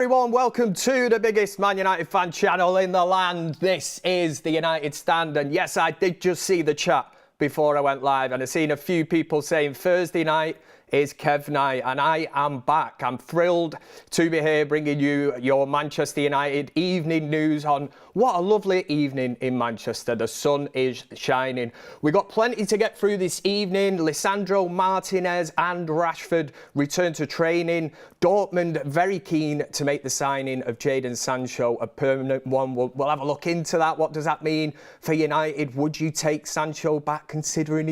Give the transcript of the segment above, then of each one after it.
Everyone, welcome to the biggest Man United fan channel in the land. This is the United Stand, and yes, I did just see the chat before I went live, and I've seen a few people saying Thursday night is Kev night, and I am back. I'm thrilled to be here bringing you your Manchester United evening news on what a lovely evening in Manchester. The sun is shining. We've got plenty to get through this evening. Lisandro Martinez and Rashford return to training. Dortmund very keen to make the signing of Jadon Sancho a permanent one. We'll have a look into that. What does that mean for United? Would you take Sancho back considering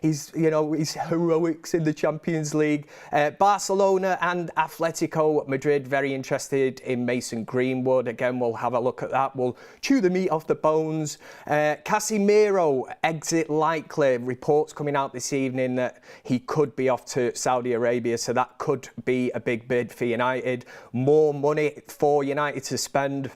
his heroics in the Champions League? Barcelona and Atletico Madrid very interested in Mason Greenwood. Again, we'll have a look at that. We'll chew the meat off the bones. Casemiro exit likely. Reports coming out this evening that he could be off to Saudi Arabia, so that could be a big bid for United. More money for United to spend,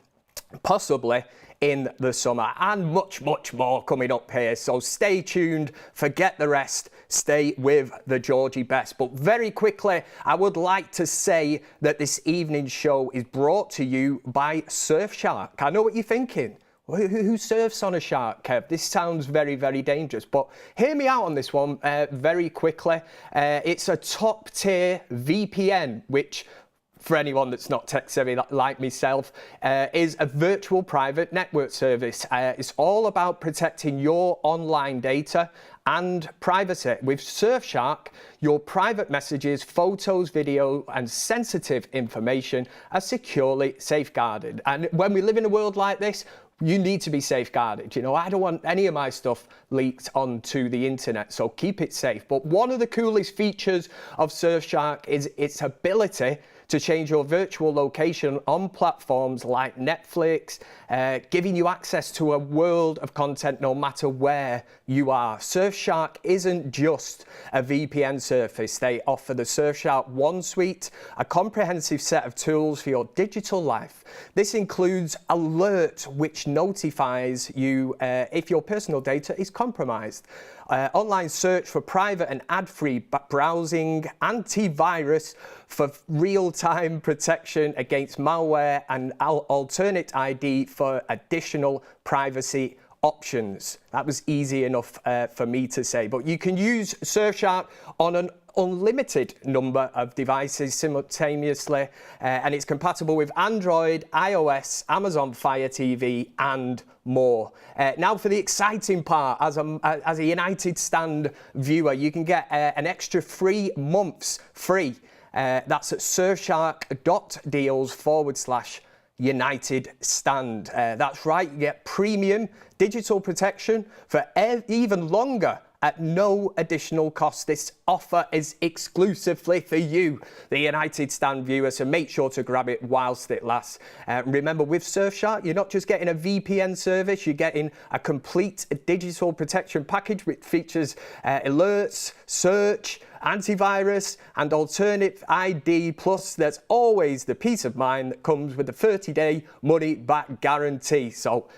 possibly in the summer, and much more coming up here, so stay tuned, forget the rest, stay with the Georgie Best. But very quickly, I would like to say that this evening's show is brought to you by Surfshark. I know what you're thinking. Who surfs on a shark, Kev? This sounds very dangerous, but hear me out on this one very quickly. It's a top tier VPN, which for anyone that's not tech-savvy like myself, is a virtual private network service. It's all about protecting your online data and privacy. With Surfshark, your private messages, photos, video, and sensitive information are securely safeguarded. And when we live in a world like this, you need to be safeguarded. You know, I don't want any of my stuff leaked onto the internet, so keep it safe. But one of the coolest features of Surfshark is its ability to change your virtual location on platforms like Netflix, giving you access to a world of content no matter where you are. Surfshark isn't just a VPN service. They offer the Surfshark One Suite, a comprehensive set of tools for your digital life. This includes Alert, which notifies you if your personal data is compromised. Online search for private and ad-free browsing, antivirus for real-time protection against malware, and alternate ID for additional privacy options. That was easy enough for me to say, but you can use Surfshark on an unlimited number of devices simultaneously, and it's compatible with Android, iOS, Amazon Fire TV, and more. Now for the exciting part, as a United Stand viewer, you can get an extra 3 months free. That's at surfshark.deals/United Stand. That's right, you get premium digital protection for even longer at no additional cost. This offer is exclusively for you, the United Stand viewer, so make sure to grab it whilst it lasts. Remember, with Surfshark, you're not just getting a VPN service, you're getting a complete digital protection package which features alerts, search, antivirus, and alternate ID. Plus, there's always the peace of mind that comes with the 30-day money-back guarantee. So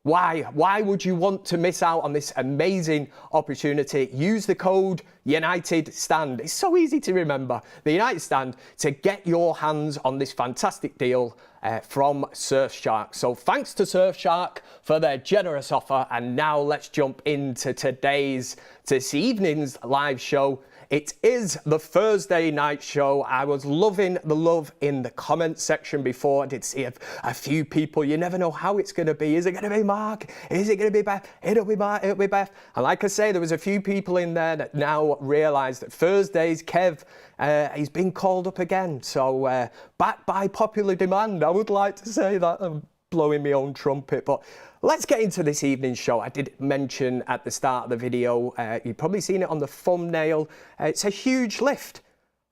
why would you want to miss out on this amazing opportunity? Use the code UNITEDSTAND. It's so easy to remember. The United Stand, to get your hands on this fantastic deal from Surfshark. So thanks to Surfshark for their generous offer. And now let's jump into this evening's live show. It is the Thursday night show. I was loving the love in the comment section before. I did see a few people. You never know how it's going to be. Is it going to be Mark? Is it going to be Beth? It'll be Mark. It'll be Beth. And like I say, there was a few people in there that now realise that Thursdays, Kev, he's been called up again. So back by popular demand, I would like to say that. I'm blowing my own trumpet, but let's get into this evening's show. I did mention at the start of the video, you've probably seen it on the thumbnail, it's a huge lift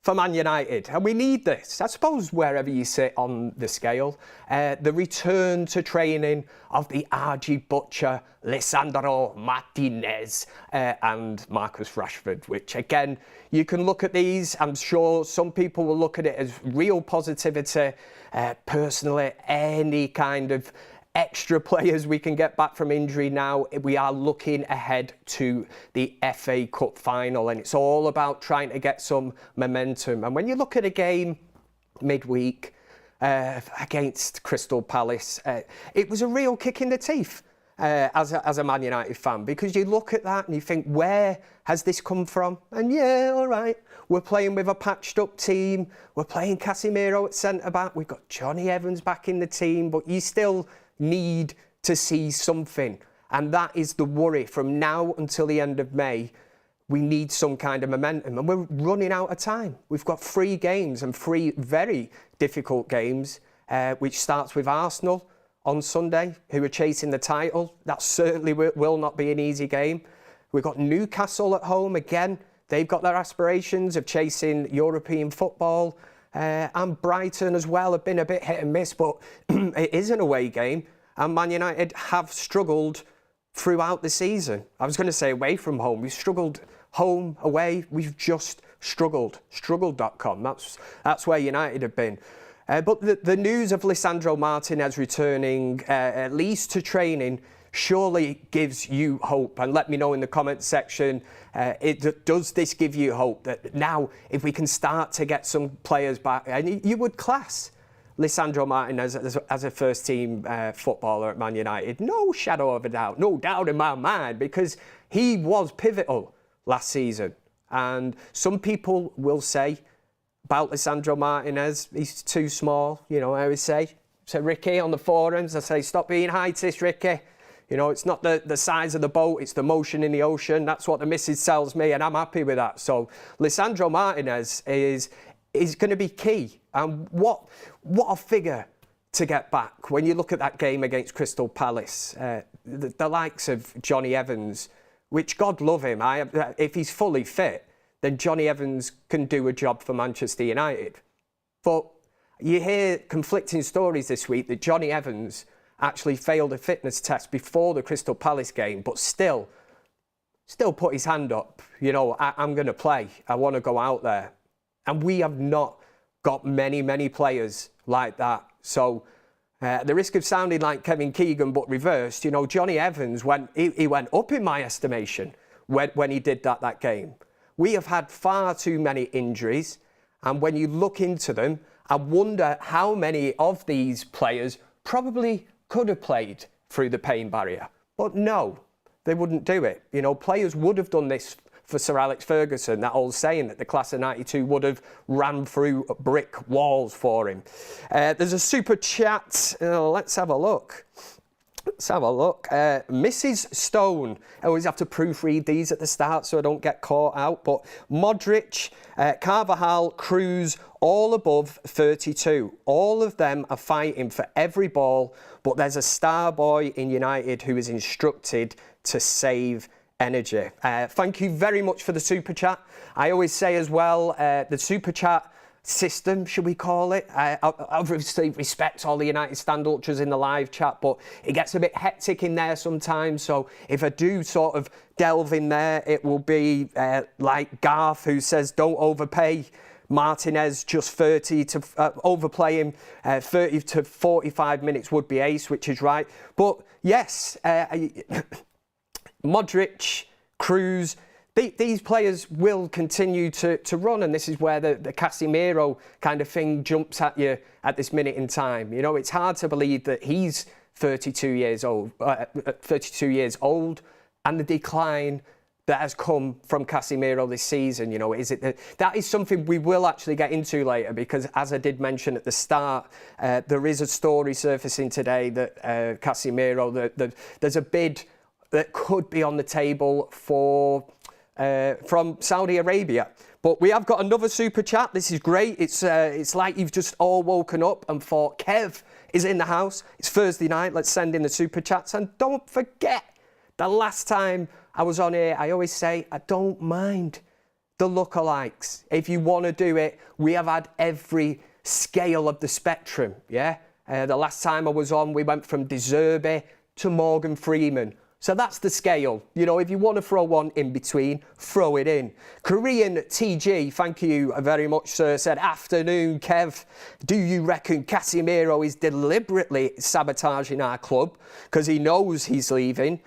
for Man United, and we need this, I suppose, wherever you sit on the scale. The return to training of the RG Butcher, Lisandro Martinez, and Marcus Rashford, which again, you can look at these, I'm sure some people will look at it as real positivity. Personally, any kind of extra players we can get back from injury now, we are looking ahead to the FA Cup final, and it's all about trying to get some momentum. And when you look at a game midweek, against Crystal Palace. It was a real kick in the teeth as a Man United fan, because you look at that and you think, where has this come from? And yeah, all right, we're playing with a patched up team. We're playing Casemiro at centre-back. We've got Johnny Evans back in the team, but you still need to see something. And that is the worry. From now until the end of May, we need some kind of momentum, and we're running out of time. We've got 3 games, and 3 very difficult games, which starts with Arsenal on Sunday, who are chasing the title. That certainly will not be an easy game. We've got Newcastle at home again. They've got their aspirations of chasing European football, and Brighton as well have been a bit hit and miss, but it is an away game, and Man United have struggled throughout the season. I was going to say away from home. We've struggled home, away. We've just struggled. Struggled.com. That's where United have been. But the news of Lisandro Martinez returning, at least to training, surely gives you hope. And let me know in the comments section, does this give you hope that now, if we can start to get some players back, and you would class Lisandro Martinez as a first-team footballer at Man United? No shadow of a doubt, no doubt in my mind, because he was pivotal last season. And some people will say about Lisandro Martinez, he's too small. You know, I always say to Ricky on the forums, I say, stop being heightish, Ricky. You know, it's not the size of the boat, it's the motion in the ocean. That's what the missus tells me, and I'm happy with that. So Lisandro Martinez is going to be key. And what a figure to get back. When you look at that game against Crystal Palace, the likes of Johnny Evans, which God love him, if he's fully fit, then Johnny Evans can do a job for Manchester United. But you hear conflicting stories this week that Johnny Evans actually failed a fitness test before the Crystal Palace game, but still put his hand up. You know, I'm going to play. I want to go out there. And we have not got many players like that. So at the risk of sounding like Kevin Keegan, but reversed, you know, Johnny Evans, he went up in my estimation when he did that game. We have had far too many injuries. And when you look into them, I wonder how many of these players probably could have played through the pain barrier. But no, they wouldn't do it. You know, players would have done this for Sir Alex Ferguson, that old saying that the class of 92 would have ran through brick walls for him. There's a super chat. Let's have a look. Mrs. Stone. I always have to proofread these at the start so I don't get caught out. But Modric, Carvajal, Cruz, all above 32. All of them are fighting for every ball, but there's a star boy in United who is instructed to save energy. Thank you very much for the super chat. I always say as well, the super chat system, should we call it? I obviously respect all the United Stand ultras in the live chat, but it gets a bit hectic in there sometimes. So if I do sort of delve in there, it will be like Garth, who says, don't overpay Martinez, just 30 to overplay him. 30 to 45 minutes would be ace, which is right. But yes, Modric, Cruz, these players will continue to run, and this is where the Casemiro kind of thing jumps at you at this minute in time. You know, it's hard to believe that he's 32 years old, and the decline that has come from Casemiro this season. You know, that is something we will actually get into later, because as I did mention at the start, there is a story surfacing today that Casemiro, there's a bid that could be on the table for from Saudi Arabia. But we have got another super chat. This is great. It's like you've just all woken up and thought, Kev is in the house. It's Thursday night. Let's send in the super chats. And don't forget, the last time I was on here, I always say, I don't mind the lookalikes. If you want to do it, we have had every scale of the spectrum, yeah? The last time I was on, we went from De Zerbi to Morgan Freeman. So that's the scale. You know, if you want to throw one in between, throw it in. Korean TG, thank you very much, sir, said, afternoon, Kev. Do you reckon Casemiro is deliberately sabotaging our club because he knows he's leaving?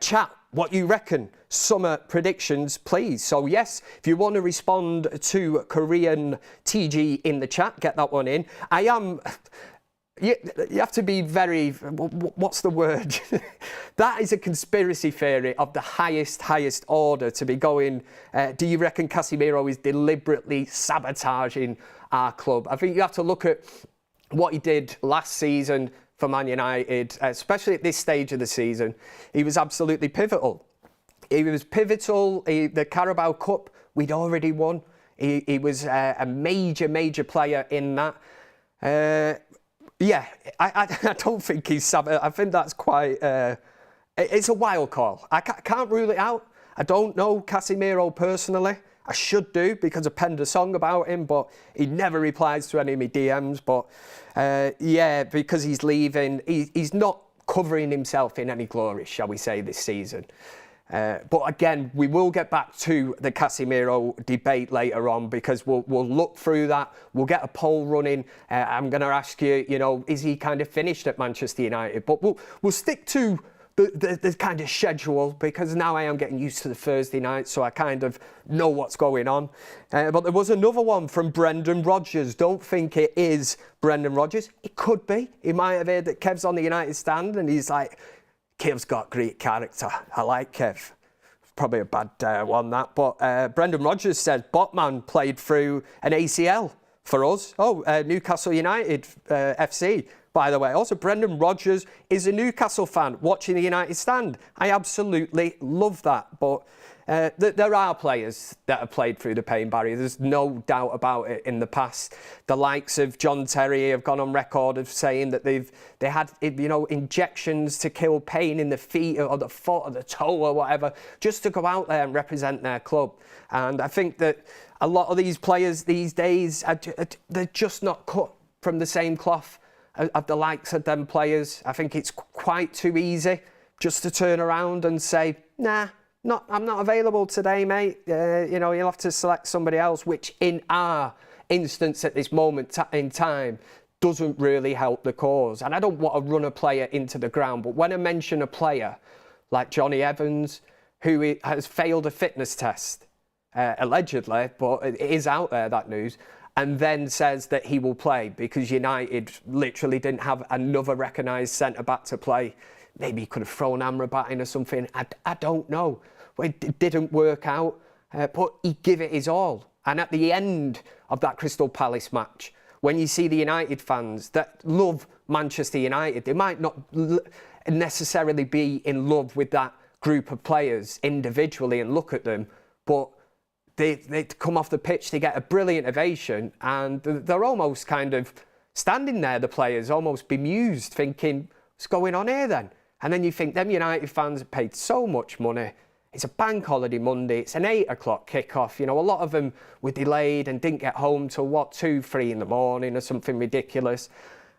Chat, what you reckon. Summer predictions, please. So yes, if you want to respond to Korean TG in the chat, get that one in. You have to be very, what's the word? That is a conspiracy theory of the highest order to be going, do you reckon Casemiro is deliberately sabotaging our club? I think you have to look at what he did last season for Man United, especially at this stage of the season. He was absolutely pivotal. He was pivotal. The Carabao Cup, we'd already won. He was a major player in that. Yeah, I don't think he's... I think that's quite... it's a wild call. I can't rule it out. I don't know Casemiro personally. I should do, because I penned a song about him, but he never replies to any of my DMs. But yeah, because he's leaving, he's not covering himself in any glory, shall we say, this season. But again, we will get back to the Casemiro debate later on, because we'll look through that. We'll get a poll running. I'm going to ask you, you know, is he kind of finished at Manchester United? But we'll stick to the kind of schedule, because now I am getting used to the Thursday night, so I kind of know what's going on. But there was another one from Brendan Rodgers. Don't think it is Brendan Rodgers. It could be. He might have heard that Kev's on the United stand, and he's like, Kev's got great character. I like Kev. Probably a bad one, that. But Brendan Rodgers said Botman played through an ACL for us. Oh, Newcastle United FC, by the way. Also, Brendan Rodgers is a Newcastle fan watching the United stand. I absolutely love that. But there are players that have played through the pain barrier. There's no doubt about it in the past. The likes of John Terry have gone on record of saying that they had, you know, injections to kill pain in the feet or the foot or the toe or whatever, just to go out there and represent their club. And I think that a lot of these players these days, they're just not cut from the same cloth of the likes of them players. I think it's quite too easy just to turn around and say, nah, I'm not available today, mate. You know, you'll have to select somebody else, which in our instance at this moment in time doesn't really help the cause. And I don't want to run a player into the ground, but when I mention a player like Johnny Evans, who has failed a fitness test, allegedly, but it is out there, that news, and then says that he will play because United literally didn't have another recognised centre-back to play. Maybe he could have thrown Amrabat in or something. I don't know. It didn't work out, but he gave it his all. And at the end of that Crystal Palace match, when you see the United fans that love Manchester United, they might not necessarily be in love with that group of players individually and look at them, but they come off the pitch, they get a brilliant ovation, and they're almost kind of standing there, the players, almost bemused, thinking, what's going on here then? And then you think, them United fans have paid so much money. It's a bank holiday Monday. It's an 8 o'clock kickoff. You know, a lot of them were delayed and didn't get home till, 2, 3 in the morning or something ridiculous.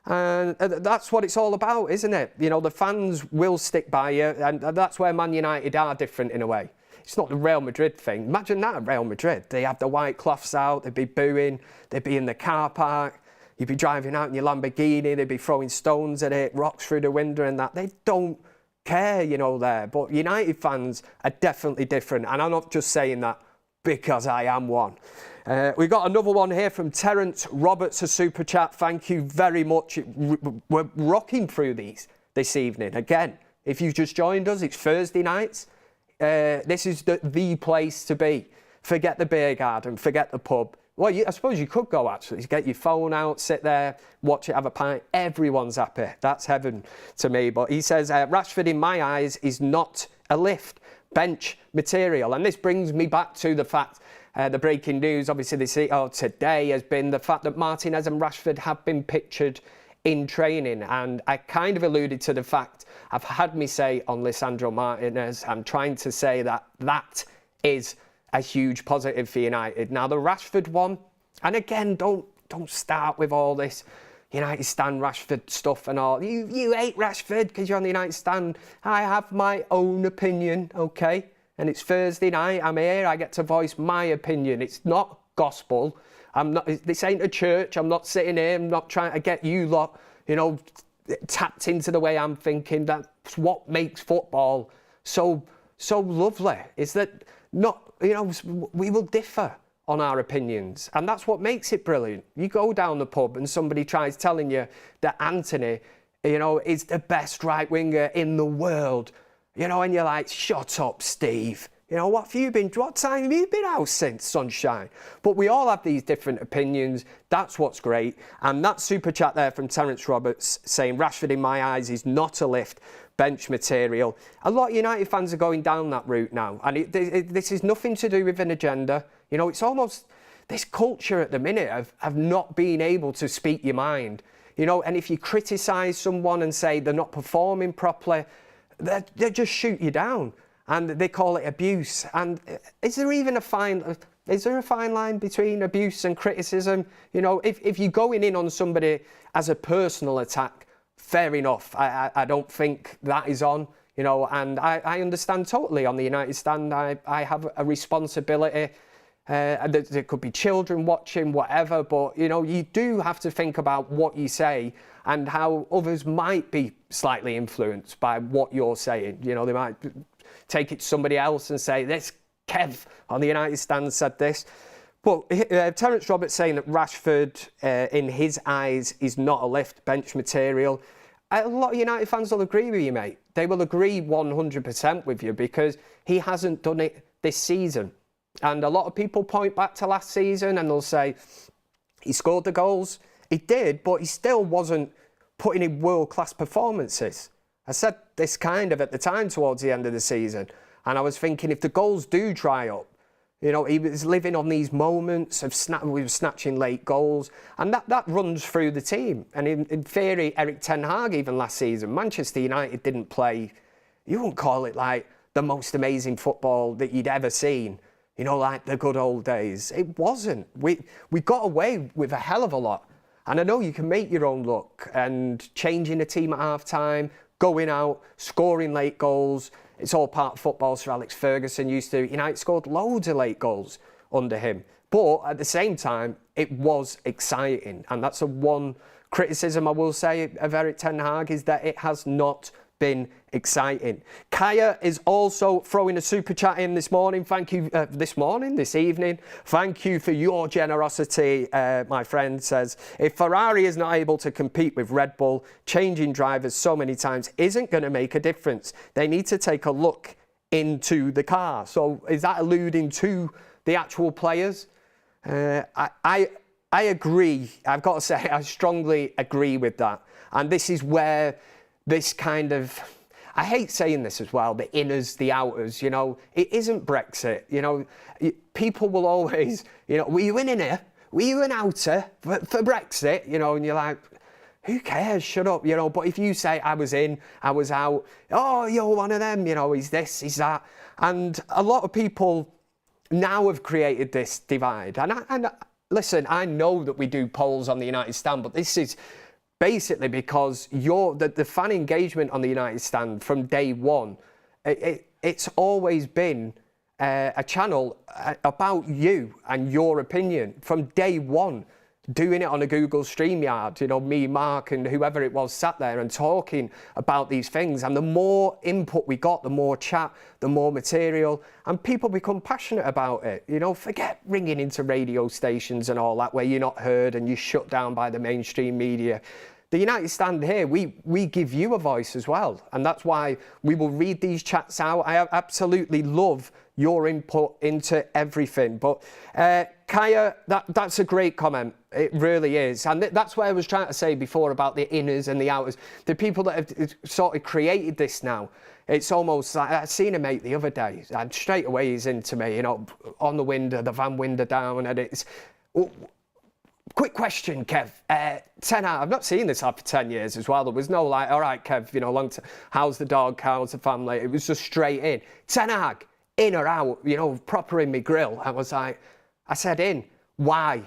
And that's what it's all about, isn't it? You know, the fans will stick by you, and that's where Man United are different in a way. It's not the Real Madrid thing. Imagine that at Real Madrid. They have the white cloths out, they'd be booing, they'd be in the car park, you'd be driving out in your Lamborghini, they'd be throwing stones at it, rocks through the window and that. They don't care, you know, there. But United fans are definitely different, and I'm not just saying that because I am one. We've got another one here from Terence Roberts, a super chat. Thank you very much. We're rocking through these this evening. Again, if you've just joined us, it's Thursday nights. This is the place to be. Forget the beer garden, forget the pub. Well, I suppose you could go, actually. Get your phone out, sit there, watch it, have a pint. Everyone's happy. That's heaven to me. But he says, Rashford, in my eyes, is not a lift. Bench material. And this brings me back to the fact, the breaking news, obviously, today has been the fact that Martinez and Rashford have been pictured in training. And I kind of alluded to the fact, I've had me say on Lisandro Martinez, I'm trying to say that is a huge positive for United. Now, the Rashford one, and again, don't start with all this United stand Rashford stuff and all. You hate Rashford because you're on the United stand. I have my own opinion, okay? And it's Thursday night, I'm here, I get to voice my opinion. It's not gospel. This ain't a church. I'm not sitting here, I'm not trying to get you lot, you know, tapped into the way I'm thinking. That's what makes football so so lovely is that we will differ on our opinions, and that's what makes it brilliant. You go down the pub and somebody tries telling you that Anthony, is the best right winger in the world, and you're like, shut up, Steve. What time have you been out since, sunshine? But we all have these different opinions. That's what's great. And that super chat there from Terence Roberts saying, Rashford in my eyes is not a lift, bench material. A lot of United fans are going down that route now. And this is nothing to do with an agenda. It's almost this culture at the minute of not being able to speak your mind. And if you criticise someone and say they're not performing properly, they just shoot you down. And they call it abuse. And is there a fine line between abuse and criticism? If you're going in on somebody as a personal attack, fair enough. I don't think that is on, and I understand totally on the United Stand. I have a responsibility. There could be children watching, whatever, but, you do have to think about what you say and how others might be slightly influenced by what you're saying. They might take it to somebody else and say, this Kev on the United Stand said this. But Terence Roberts saying that Rashford, in his eyes, is not a lift, bench material. A lot of United fans will agree with you, mate. They will agree 100% with you because he hasn't done it this season. And a lot of people point back to last season and they'll say, he scored the goals. He did, but he still wasn't putting in world-class performances. I said this kind of at the time towards the end of the season. And I was thinking, if the goals do dry up, he was living on these moments of snatching late goals. And that runs through the team. And in theory, Eric Ten Hag, even last season, Manchester United didn't play, you wouldn't call it like the most amazing football that you'd ever seen. Like the good old days. It wasn't. We got away with a hell of a lot. And I know you can make your own luck and changing a team at half-time, going out, scoring late goals. It's all part of football. Sir Alex Ferguson used to. United scored loads of late goals under him. But at the same time, it was exciting. And that's the one criticism I will say of Eric Ten Hag is that it has not been exciting. Kaya is also throwing a super chat in this morning. Thank you, this evening. Thank you for your generosity, my friend. Says, if Ferrari is not able to compete with Red Bull, changing drivers so many times isn't going to make a difference. They need to take a look into the car. So is that alluding to the actual players? I agree. I've got to say, I strongly agree with that. And this is where this kind of, I hate saying this as well, the inners, the outers, it isn't Brexit. People will always, were you an inner? Were you an outer for Brexit? And you're like, who cares? Shut up, But if you say I was in, I was out, oh, you're one of them, he's this, he's that. And a lot of people now have created this divide. And listen, I know that we do polls on the United Stand, but this is basically because the fan engagement on the United Stand from day one, it's always been a channel about you and your opinion from day one. Doing it on a Google StreamYard, me, Mark and whoever it was sat there and talking about these things. And the more input we got, the more chat, the more material, and people become passionate about it. Forget ringing into radio stations and all that where you're not heard and you're shut down by the mainstream media. The United Stand here, we give you a voice as well. And that's why we will read these chats out. I absolutely love your input into everything. But Kaya, that's a great comment. It really is. And that's what I was trying to say before about the inners and the outers. The people that have sort of created this now, it's almost like, I seen a mate the other day, and straight away he's into me, on the window, the van window down, and it's... Quick question, Kev. 10 out. I've not seen this for 10 years as well. There was no all right, Kev, long time. How's the dog? How's the family? It was just straight in. 10 Hag, in or out, proper in my grill. I said in. Why?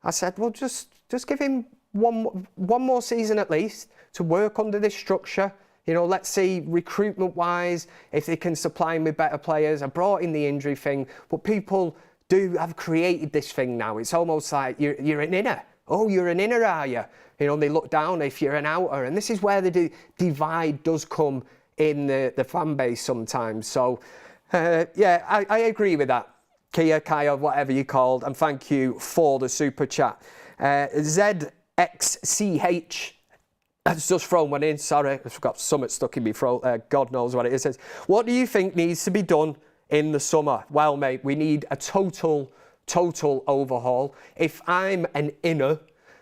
I said, well, just give him one more season at least to work under this structure. Let's see recruitment-wise if they can supply him with better players. I brought in the injury thing, but people have created this thing now. It's almost like you're an inner. Oh, you're an inner, are you? They look down if you're an outer. And this is where the divide does come in the fan base sometimes. So Yeah, I agree with that. Kia, Kaya, whatever you called, and thank you for the super chat. ZXCH has just thrown one in. Sorry, I've got something stuck in my throat. God knows what it is. It says, what do you think needs to be done in the summer? Well, mate, we need a total overhaul. If I'm an inner,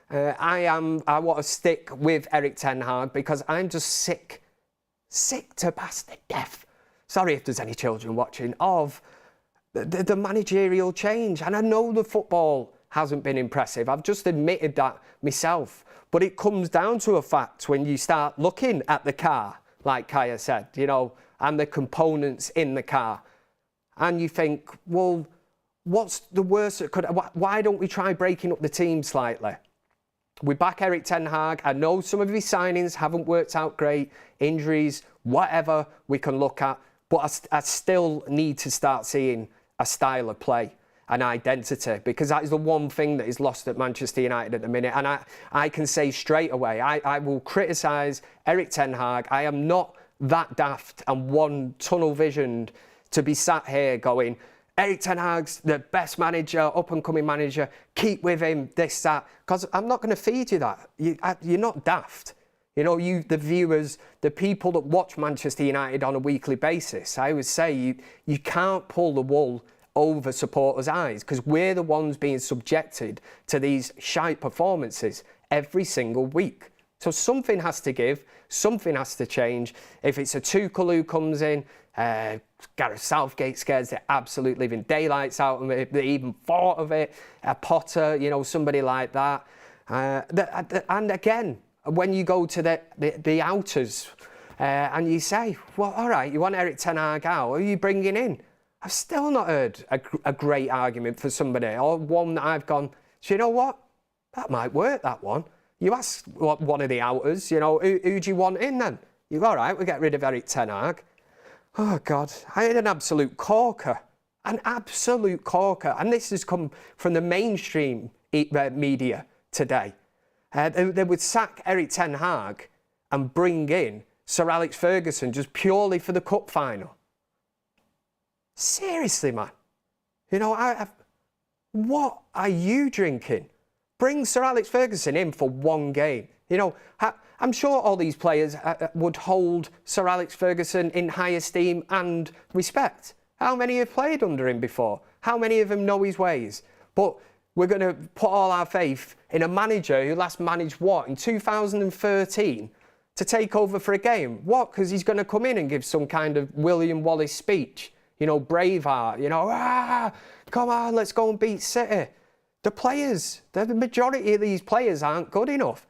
I want to stick with Erik ten Hag because I'm just sick to bastard death. Sorry if there's any children watching, of the managerial change. And I know the football hasn't been impressive. I've just admitted that myself. But it comes down to a fact when you start looking at the car, like Kaya said, you know, and the components in the car. And you think, well, what's the worst that could... Why don't we try breaking up the team slightly? We back Erik ten Hag. I know some of his signings haven't worked out great. Injuries, whatever we can look at. But I still need to start seeing a style of play, an identity, because that is the one thing that is lost at Manchester United at the minute. And I can say straight away, I will criticise Erik ten Hag. I am not that daft and one tunnel-visioned to be sat here going, Erik ten Hag's the best manager, up-and-coming manager, keep with him, this, that. Because I'm not going to feed you that. You're not daft. You know, the viewers, the people that watch Manchester United on a weekly basis, I always say you can't pull the wool over supporters' eyes because we're the ones being subjected to these shite performances every single week. So something has to give, something has to change. If it's a Tuchel who comes in, Gareth Southgate scares the absolute living daylights out of it, they even thought of it, a Potter, you know, somebody like that. And again, when you go to the outers and you say, well, all right, you want Erik ten Hag out, who are you bringing in? I've still not heard a great argument for somebody, or one that I've gone, so you know what? That might work, that one. You ask one of the outers, you know, who do you want in then? You go, all right, we'll get rid of Erik ten Hag. Oh, God, I had an absolute corker. An absolute corker. And this has come from the mainstream media today. They would sack Erik ten Hag and bring in Sir Alex Ferguson just purely for the cup final. Seriously, man. You know, what are you drinking? Bring Sir Alex Ferguson in for one game. You know, I'm sure all these players would hold Sir Alex Ferguson in high esteem and respect. How many have played under him before? How many of them know his ways? But we're going to put all our faith in a manager who last managed what, in 2013, to take over for a game? What? Because he's going to come in and give some kind of William Wallace speech. You know, Braveheart, you know, come on, let's go and beat City. The players, the majority of these players aren't good enough.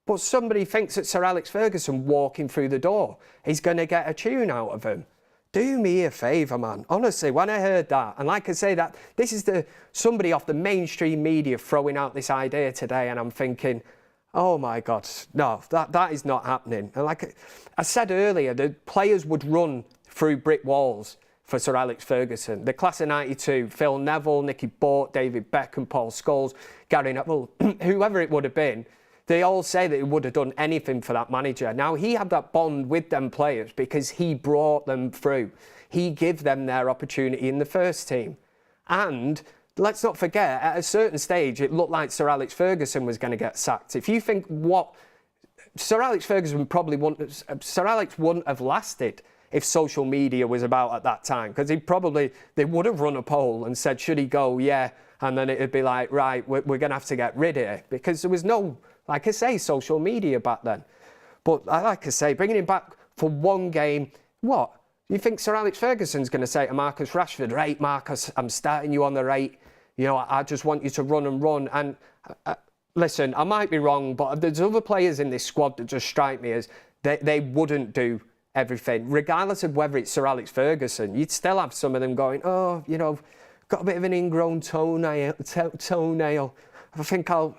But somebody thinks that Sir Alex Ferguson walking through the door is going to get a tune out of him. Do me a favour, man. Honestly, when I heard that, and like I say, that this is somebody off the mainstream media throwing out this idea today, and I'm thinking, oh my God, no, that is not happening. And like I said earlier, the players would run through brick walls for Sir Alex Ferguson. The class of 92, Phil Neville, Nicky Butt, David Beckham, Paul Scholes, Gary Neville, whoever it would have been, they all say that he would have done anything for that manager. Now, he had that bond with them players because he brought them through. He gave them their opportunity in the first team. And let's not forget, at a certain stage, it looked like Sir Alex Ferguson was going to get sacked. If you think what... Sir Alex Ferguson probably wouldn't... Sir Alex wouldn't have lasted if social media was about at that time, because they would have run a poll and said, should he go? Yeah. And then it'd be like, right, we're going to have to get rid of it, because there was no, like I say, social media back then. But like I say, bringing him back for one game, what? You think Sir Alex Ferguson's going to say to Marcus Rashford, right, Marcus, I'm starting you on the right. You know, I just want you to run and run. And listen, I might be wrong, but there's other players in this squad that just strike me as they wouldn't do everything. Regardless of whether it's Sir Alex Ferguson, you'd still have some of them going, oh, you know, got a bit of an ingrown toenail. I think I'm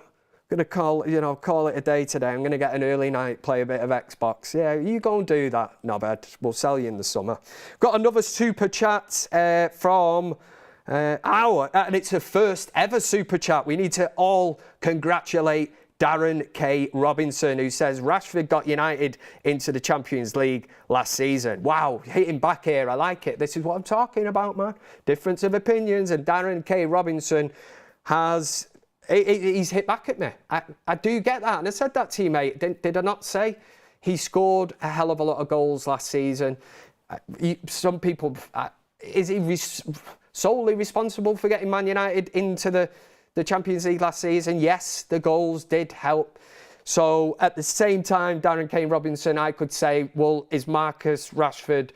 going to call it a day today. I'm going to get an early night, play a bit of Xbox. Yeah, you go and do that, knobhead. We'll sell you in the summer. Got another super chat from and it's a first ever super chat. We need to all congratulate Darren K. Robinson, who says Rashford got United into the Champions League last season. Wow, hitting back here. I like it. This is what I'm talking about, man. Difference of opinions. And Darren K. Robinson he's hit back at me. I do get that. And I said that to you, mate. Did I not say he scored a hell of a lot of goals last season? Some people, is he solely responsible for getting Man United into the Champions League last season? Yes, the goals did help. So at the same time, Darren Kane Robinson, I could say, well, is Marcus Rashford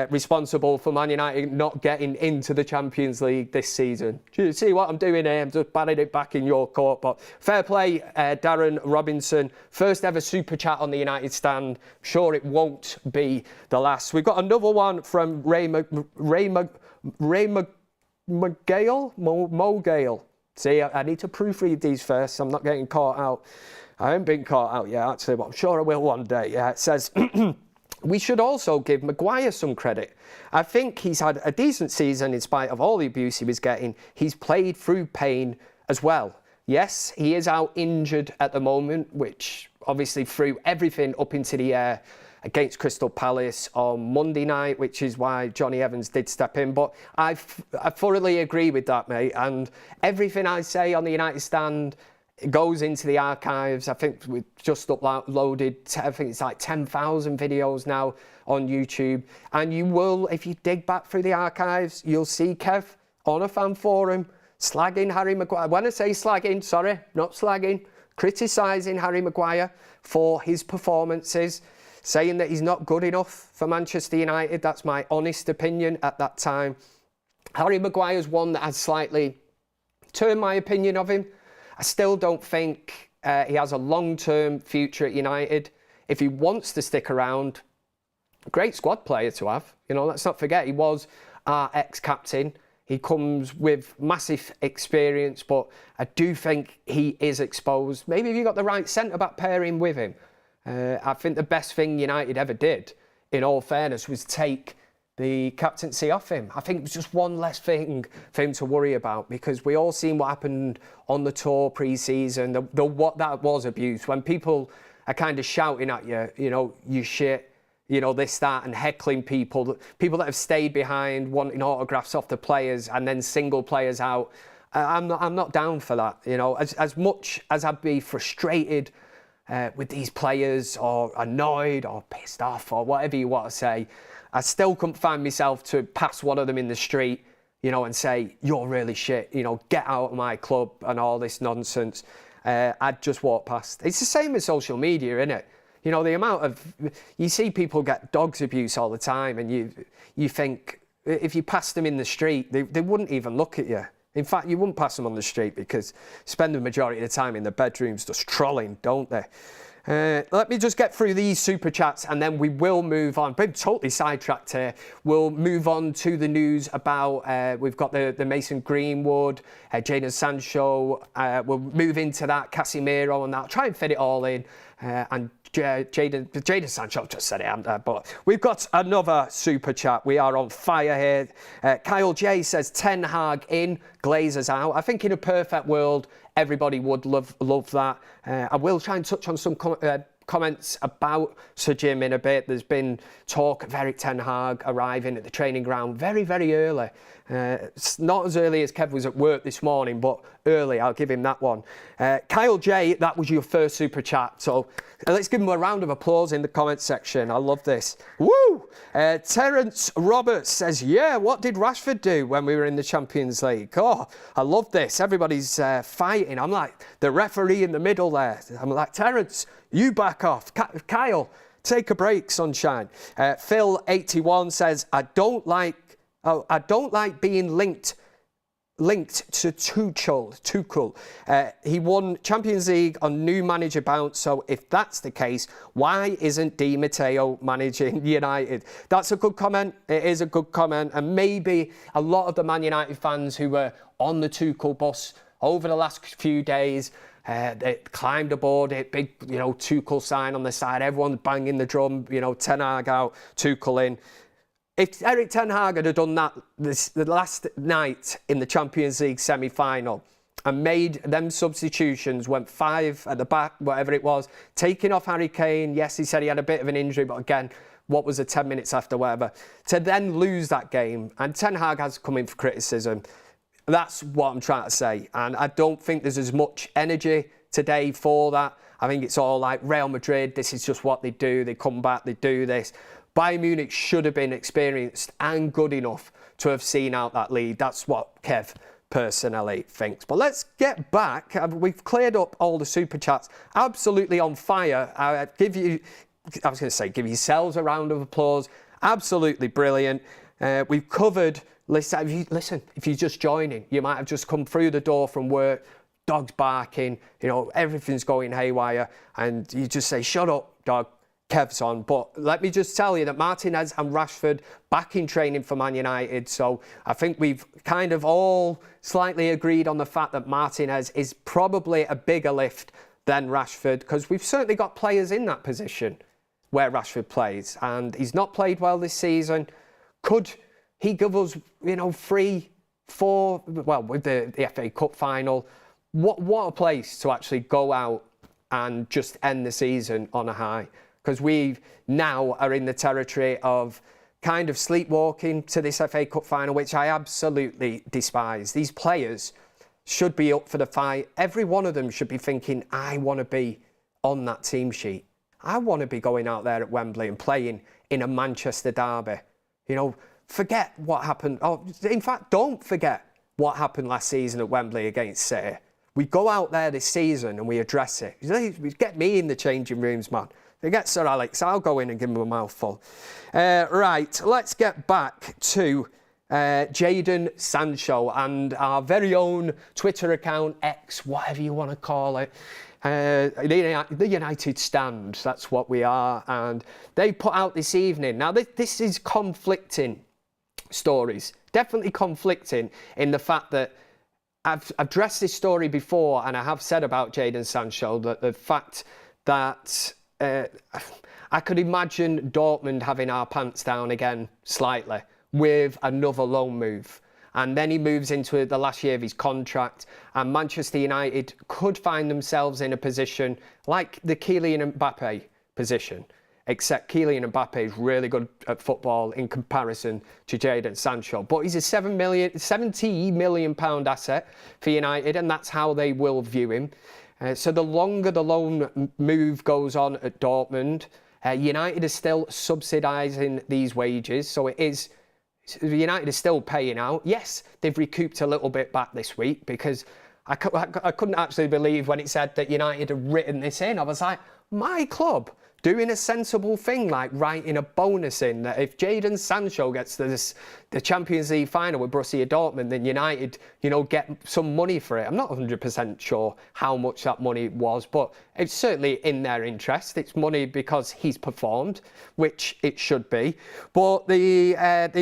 responsible for Man United not getting into the Champions League this season? Do you see what I'm doing here? I'm just batting it back in your court. But fair play, Darren Robinson. First ever super chat on the United Stand. I'm sure it won't be the last. We've got another one from Ray Mogale. See, I need to proofread these first. I'm not getting caught out. I haven't been caught out yet, actually, but I'm sure I will one day. Yeah, it says, we should also give Maguire some credit. I think he's had a decent season in spite of all the abuse he was getting. He's played through pain as well. Yes, he is out injured at the moment, which obviously threw everything up into the air against Crystal Palace on Monday night, which is why Johnny Evans did step in. But I thoroughly agree with that, mate. And everything I say on the United Stand goes into the archives. I think we've just uploaded, I think it's like 10,000 videos now on YouTube. And you will, if you dig back through the archives, you'll see Kev on a fan forum slagging Harry Maguire. When I say slagging, sorry, not slagging, criticising Harry Maguire for his performances, saying that he's not good enough for Manchester United. That's my honest opinion at that time. Harry Maguire's one that has slightly turned my opinion of him. I still don't think he has a long-term future at United. If he wants to stick around, great squad player to have. You know, let's not forget, he was our ex-captain. He comes with massive experience, but I do think he is exposed. Maybe if you got the right centre-back pairing with him, I think the best thing United ever did, in all fairness, was take the captaincy off him. I think it was just one less thing for him to worry about, because we all seen what happened on the tour pre-season, what that was abuse. When people are kind of shouting at you, you know, you shit, you know, this, that, and heckling people that have stayed behind, wanting autographs off the players and then single players out. I'm not down for that. You know, as much as I'd be frustrated with these players, or annoyed or pissed off or whatever you want to say, I still couldn't find myself to pass one of them in the street, you know, and say, you're really shit, you know, get out of my club and all this nonsense. I'd just walk past. It's the same with social media, isn't it? You know, the amount of, you see people get dogs abuse all the time, and you think if you passed them in the street, they wouldn't even look at you. In fact, you wouldn't pass them on the street, because spend the majority of the time in the bedrooms just trolling, don't they? Let me just get through these super chats and then we will move on. Been totally sidetracked here. We'll move on to the news about, we've got the Mason Greenwood, Jadon Sancho. We'll move into that, Casemiro and that. I'll try and fit it all in. And Jadon Sancho, just said it, but we've got another super chat. We are on fire here. Kyle J says, Ten Hag in, Glazers out. I think in a perfect world, everybody would love that. I will try and touch on some comments about Sir Jim in a bit. There's been talk of Erik Ten Hag arriving at the training ground very, very early. It's not as early as Kev was at work this morning, but early, I'll give him that one. Kyle J, that was your first super chat. So let's give him a round of applause in the comments section. I love this. Woo! Terence Roberts says, yeah, what did Rashford do when we were in the Champions League? Oh, I love this. Everybody's fighting. I'm like the referee in the middle there. I'm like, Terence, you back off. Kyle, take a break, sunshine. Phil81 says, I don't like being linked to Tuchel. He won Champions League on new manager bounce, so if that's the case, why isn't Di Matteo managing United? That's a good comment. It is a good comment, and maybe a lot of the Man United fans who were on the Tuchel bus over the last few days, they climbed aboard it, big, you know, Tuchel sign on the side, everyone's banging the drum, you know, Ten Hag out, Tuchel in. If Erik Ten Hag had done that the last night in the Champions League semi-final, and made them substitutions, went 5 at the back, whatever it was, taking off Harry Kane. Yes, he said he had a bit of an injury, but again, what was it, 10 minutes after, whatever, to then lose that game. And Ten Hag has come in for criticism. That's what I'm trying to say. And I don't think there's as much energy today for that. I think it's all like Real Madrid, this is just what they do. They come back, they do this. Bayern Munich should have been experienced and good enough to have seen out that lead. That's what Kev personally thinks. But let's get back. We've cleared up all the super chats. Absolutely on fire. Give yourselves a round of applause. Absolutely brilliant. We've covered, listen, if you're just joining, you might have just come through the door from work, dogs barking, everything's going haywire, and you just say, shut up, dog. Kev's on, but let me just tell you that Martinez and Rashford back in training for Man United, so I think we've kind of all slightly agreed on the fact that Martinez is probably a bigger lift than Rashford, because we've certainly got players in that position where Rashford plays, and he's not played well this season. Could he give us, 3, 4, well, with the FA Cup final, what a place to actually go out and just end the season on a high. Because we now are in the territory of kind of sleepwalking to this FA Cup final, which I absolutely despise. These players should be up for the fight. Every one of them should be thinking, I want to be on that team sheet. I want to be going out there at Wembley and playing in a Manchester derby. Forget what happened. Oh, in fact, don't forget what happened last season at Wembley against City. We go out there this season and we address it. Get me in the changing rooms, man. Forget Sir Alex, I'll go in and give him a mouthful. Right, let's get back to Jadon Sancho and our very own Twitter account, X, whatever you want to call it. The United Stand, that's what we are. And they put out this evening. Now, this is conflicting stories. Definitely conflicting in the fact that I've addressed this story before, and I have said about Jadon Sancho that the fact that I could imagine Dortmund having our pants down again slightly with another loan move. And then he moves into the last year of his contract, and Manchester United could find themselves in a position like the Kylian Mbappe position, except Kylian Mbappe is really good at football in comparison to Jadon Sancho. But he's a £70 million asset for United, and that's how they will view him. So the longer the loan move goes on at Dortmund, United is still subsidising these wages. So United is still paying out. Yes, they've recouped a little bit back this week, because I couldn't actually believe when it said that United had written this in. I was like, my club doing a sensible thing, like writing a bonus in that if Jadon Sancho gets the Champions League final with Borussia Dortmund, then United, get some money for it. I'm not 100% sure how much that money was, but it's certainly in their interest. It's money because he's performed, which it should be. But let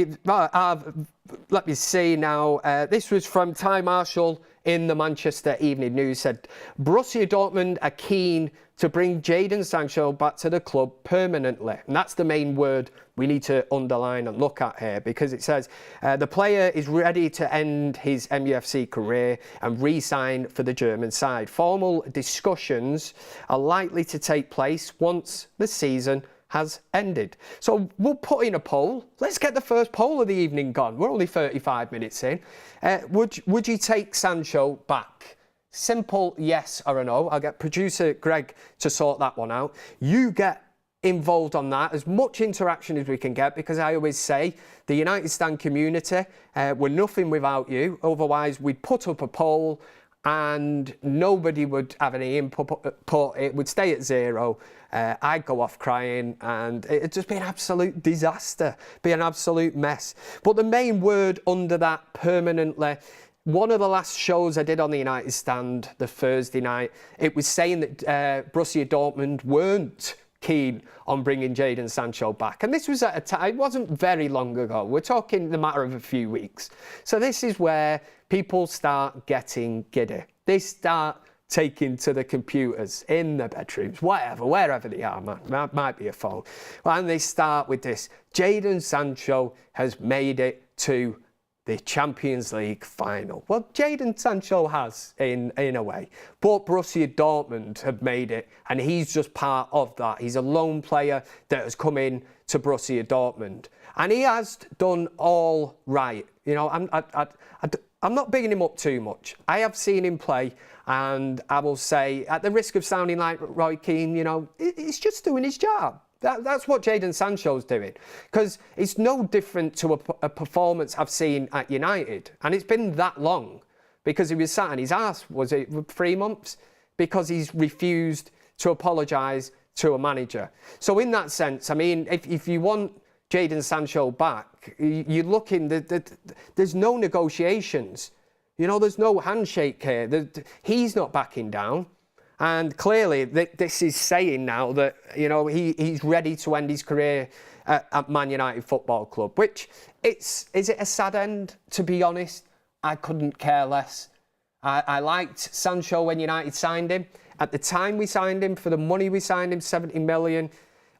me see now. This was from Ty Marshall in the Manchester Evening News, said Borussia Dortmund are keen to bring Jadon Sancho back to the club permanently. And that's the main word we need to underline and look at here, because it says the player is ready to end his MUFC career and re-sign for the German side. Formal discussions are likely to take place once the season has ended. So we'll put in a poll. Let's get the first poll of the evening gone. We're only 35 minutes in. Would you take Sancho back? Simple yes or a no. I'll get producer Greg to sort that one out. You get involved on that, as much interaction as we can get, because I always say the United Stand community, we're nothing without you. Otherwise, we'd put up a poll and nobody would have any input. It would stay at 0. I'd go off crying, and it'd just be an absolute disaster, be an absolute mess. But the main word under that permanently, one of the last shows I did on the United Stand, the Thursday night, it was saying that Borussia Dortmund weren't keen on bringing Jadon Sancho back. And this was at a time, it wasn't very long ago. We're talking the matter of a few weeks. So this is where people start getting giddy. They start taking to the computers, in the bedrooms, wherever they are, man. That might be a phone. And they start with this. Jadon Sancho has made it to the Champions League final. Well, Jadon Sancho has, in a way. But Borussia Dortmund have made it, and he's just part of that. He's a lone player that has come in to Borussia Dortmund. And he has done all right. You know, I'm not bigging him up too much. I have seen him play, and I will say, at the risk of sounding like Roy Keane, you know, he's just doing his job. That's what Jadon Sancho's doing, because it's no different to a performance I've seen at United, and it's been that long, because he was sat on his ass, was it 3 months? Because he's refused to apologise to a manager. So in that sense, I mean, if you want Jadon Sancho back, you're looking, there's no negotiations, you know, there's no handshake here, he's not backing down. And clearly, this is saying now that, you know, he's ready to end his career at Man United Football Club, which is it a sad end, to be honest? I couldn't care less. I liked Sancho when United signed him. At the time we signed him, for the money we signed him, 70 million,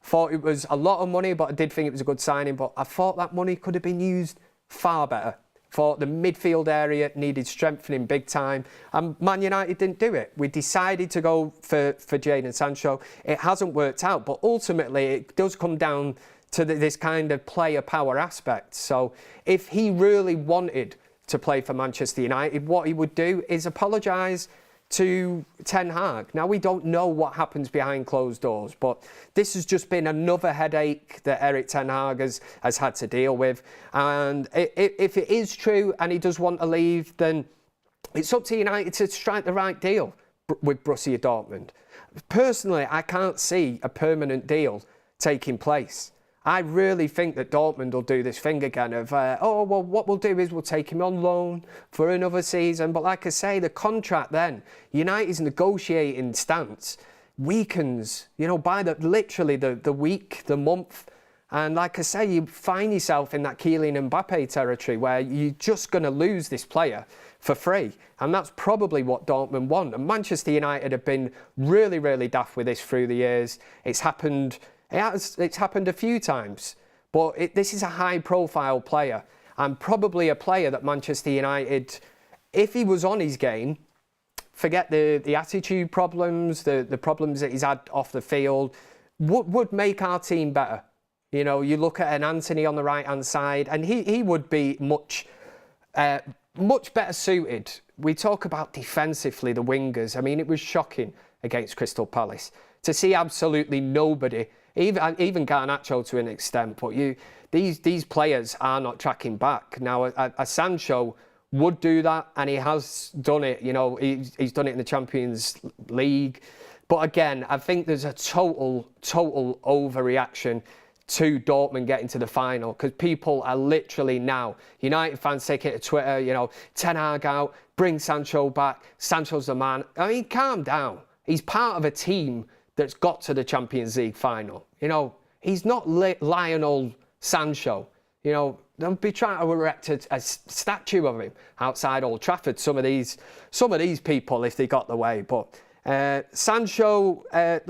thought it was a lot of money, but I did think it was a good signing. But I thought that money could have been used far better. Thought the midfield area needed strengthening big time, and Man United didn't do it. We decided to go for Jadon Sancho. It hasn't worked out, but ultimately it does come down to this kind of player power aspect. So if he really wanted to play for Manchester United, what he would do is apologise to Ten Hag. Now, we don't know what happens behind closed doors, but this has just been another headache that Erik Ten Hag has had to deal with. And if it is true and he does want to leave, then it's up to United to strike the right deal with Borussia Dortmund. Personally, I can't see a permanent deal taking place. I really think that Dortmund will do this thing again of, oh, well, what we'll do is we'll take him on loan for another season. But like I say, the contract then, United's negotiating stance weakens, you know, by literally the week, the month. And like I say, you find yourself in that Kylian Mbappe territory where you're just going to lose this player for free. And that's probably what Dortmund want. And Manchester United have been really, really daft with this through the years. It's happened a few times, but this is a high-profile player, and probably a player that Manchester United, if he was on his game, forget the attitude problems, the problems that he's had off the field, would make our team better. You know, you look at an Anthony on the right-hand side, and he would be much better suited. We talk about defensively, the wingers. I mean, it was shocking against Crystal Palace to see absolutely nobody, even Garnacho to an extent, but these players are not tracking back. Now, a Sancho would do that, and he has done it. You know, he's done it in the Champions League. But again, I think there's a total overreaction to Dortmund getting to the final, because people are literally now, United fans take it to Twitter, you know, Ten Hag out, bring Sancho back, Sancho's the man. I mean, calm down. He's part of a team that's got to the Champions League final. You know, he's not Lionel Sancho. You know, don't be trying to erect a statue of him outside Old Trafford. Some of these people, if they got the way. But Sancho, I'm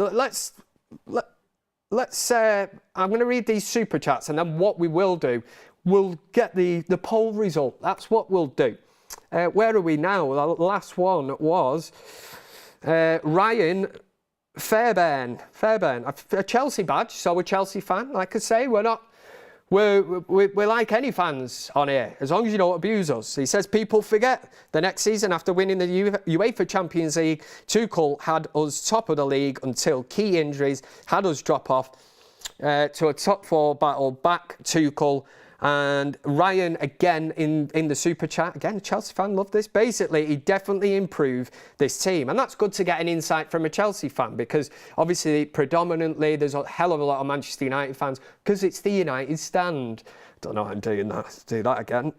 going to read these super chats, and then what we will do, we'll get the poll result. That's what we'll do. Where are we now? Well, the last one was Ryan Fairbairn, a Chelsea badge, so a Chelsea fan. Like I say, we're like any fans on here, as long as you don't abuse us. He says people forget the next season after winning the UEFA Champions League, Tuchel had us top of the league until key injuries had us drop off to a top four battle. Back Tuchel. And Ryan, again, in the super chat, again, a Chelsea fan, love this. Basically, he definitely improved this team. And that's good to get an insight from a Chelsea fan, because obviously, predominantly, there's a hell of a lot of Manchester United fans, because it's the United stand. Don't know how I'm doing that. Do that again.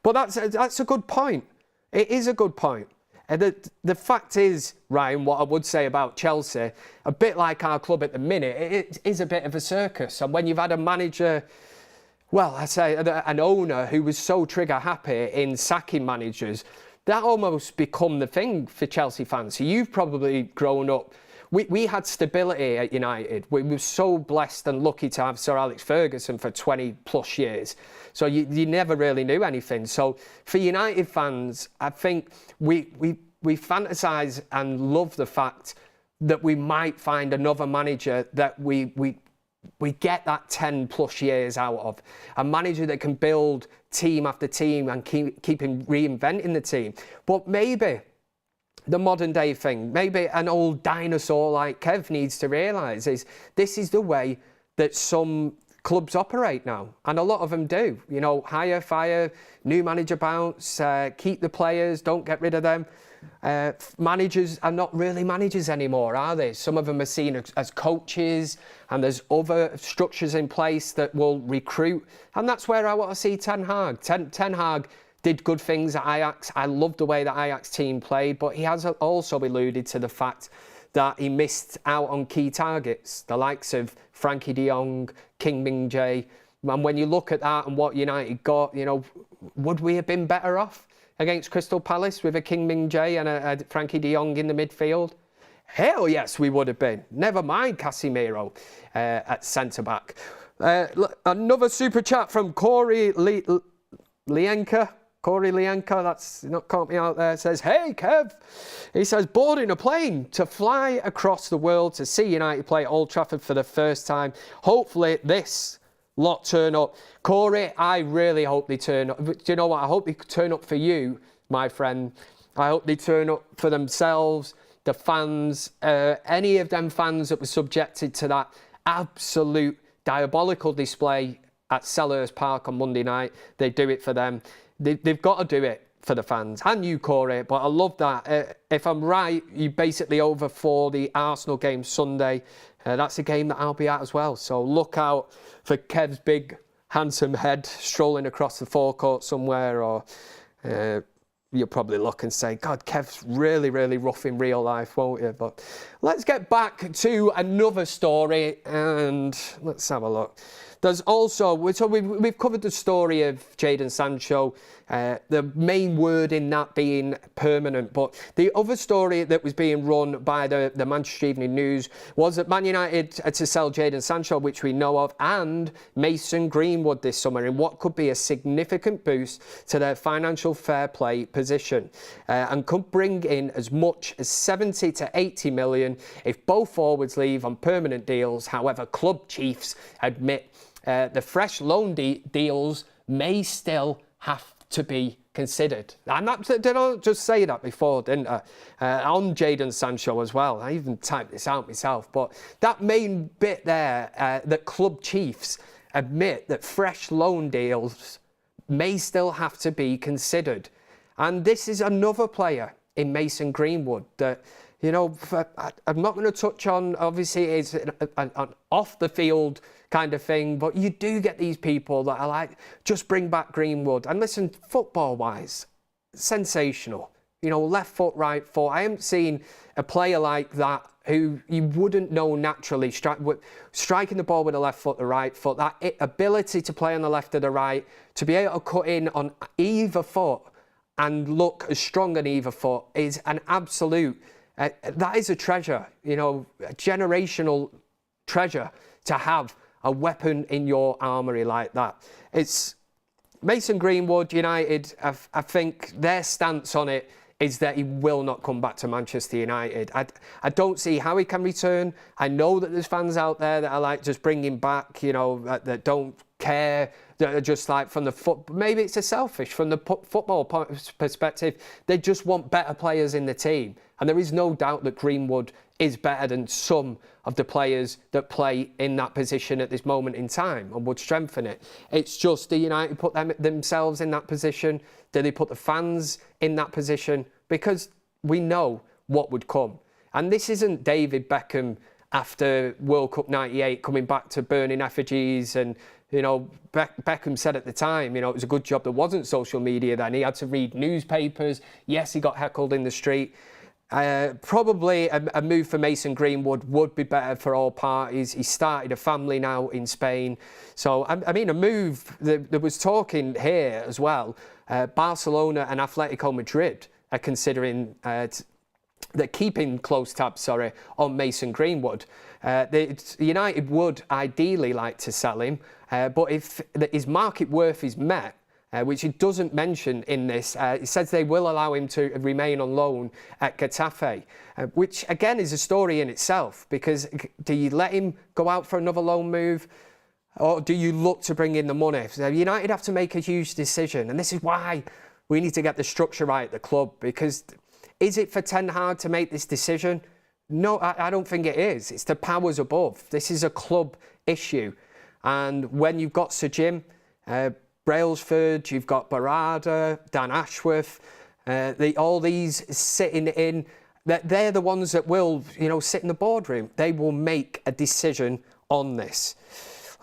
But that's a good point. It is a good point. The fact is, Ryan, what I would say about Chelsea, a bit like our club at the minute, it is a bit of a circus. And when you've had a manager... Well, I say an owner who was so trigger happy in sacking managers, that almost become the thing for Chelsea fans. So you've probably grown up we had stability at United. We were so blessed and lucky to have Sir Alex Ferguson for 20 plus years. So you never really knew anything. So for United fans, I think we fantasise and love the fact that we might find another manager that we get that 10 plus years out of. A manager that can build team after team and keep reinventing the team. But maybe the modern day thing, maybe an old dinosaur like Kev needs to realise is this is the way that some clubs operate now. And a lot of them do. You know, hire, fire, new manager bounce, keep the players, don't get rid of them. Managers are not really managers anymore, are they? Some of them are seen as coaches, and there's other structures in place that will recruit. And that's where I want to see Ten Hag. Ten Hag did good things at Ajax. I loved the way the Ajax team played, but he has also alluded to the fact that he missed out on key targets, the likes of Frankie de Jong, King Min-jae. And when you look at that and what United got, you know, would we have been better off against Crystal Palace with a King Min-jae and a Frankie de Jong in the midfield? Hell yes, we would have been. Never mind Casemiro at centre-back. Another super chat from Corey Lienka. Corey Lienka, that's not caught me out there, says, hey Kev. He says, boarding a plane to fly across the world to see United play at Old Trafford for the first time. Hopefully this lot turn up. Corey, I really hope they turn up. Do you know what? I hope they turn up for you, my friend. I hope they turn up for themselves, the fans, any of them fans that were subjected to that absolute diabolical display at Selhurst Park on Monday night. They do it for them. They've got to do it for the fans. And you, Corey, but I love that. If I'm right, you basically over for the Arsenal game Sunday. That's a game that I'll be at as well. So look out for Kev's big, handsome head strolling across the forecourt somewhere, or you'll probably look and say, God, Kev's really, really rough in real life, won't you? But let's get back to another story and let's have a look. There's also, so we've covered the story of Jadon Sancho, the main word in that being permanent. But the other story that was being run by the Manchester Evening News was that Man United had to sell Jadon Sancho, which we know of, and Mason Greenwood this summer in what could be a significant boost to their financial fair play position, and could bring in as much as 70 to 80 million if both forwards leave on permanent deals. However, club chiefs admit the fresh loan deals may still have to be considered. And did I just say that before, didn't I? On Jadon Sancho as well. I even typed this out myself. But that main bit there, that club chiefs admit that fresh loan deals may still have to be considered. And this is another player in Mason Greenwood that, you know, I'm not going to touch on, obviously, it's an off the field kind of thing, but you do get these people that are like, just bring back Greenwood. And listen, football-wise, sensational. You know, left foot, right foot. I haven't seen a player like that who you wouldn't know naturally striking the ball with the left foot, the right foot, that ability to play on the left or the right, to be able to cut in on either foot and look as strong on either foot is an absolute, that is a treasure, you know, a generational treasure to have a weapon in your armoury like that. It's Mason Greenwood, United, I think their stance on it is that he will not come back to Manchester United. I don't see how he can return. I know that there's fans out there that are like, just bring him back, you know, that don't care, that are just like from the foot. Maybe it's a selfish, from the football perspective, they just want better players in the team. And there is no doubt that Greenwood is better than some of the players that play in that position at this moment in time and would strengthen it. It's just, do United put themselves in that position? Do they put the fans in that position? Because we know what would come. And this isn't David Beckham after World Cup 98 coming back to burning effigies. And, you know, Beckham said at the time, you know, it was a good job there wasn't social media then. He had to read newspapers. Yes, he got heckled in the street. Probably a move for Mason Greenwood would be better for all parties. He started a family now in Spain. So, I mean, a move, there was talking here as well. Barcelona and Atletico Madrid are considering they're keeping close tabs, on Mason Greenwood. United would ideally like to sell him, but if his market worth is met, which it doesn't mention in this, it says they will allow him to remain on loan at Getafe, which again is a story in itself, because do you let him go out for another loan move, or do you look to bring in the money? So United have to make a huge decision, and this is why we need to get the structure right at the club, because is it for Ten Hag to make this decision? No, I don't think it is. It's the powers above. This is a club issue. And when you've got Sir Jim, Brailsford, you've got Barada, Dan Ashworth, all these sitting in, they're the ones that will, sit in the boardroom. They will make a decision on this.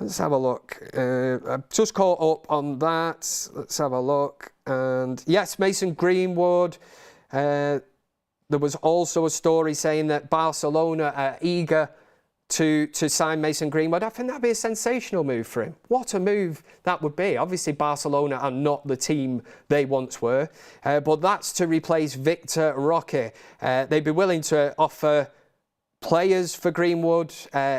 Let's have a look. I've just caught up on that. Let's have a look. And yes, Mason Greenwood. There was also a story saying that Barcelona are eager to sign Mason Greenwood. I think that'd be a sensational move for him. What a move that would be. Obviously, Barcelona are not the team they once were, but that's to replace Victor Roque. They'd be willing to offer players for Greenwood,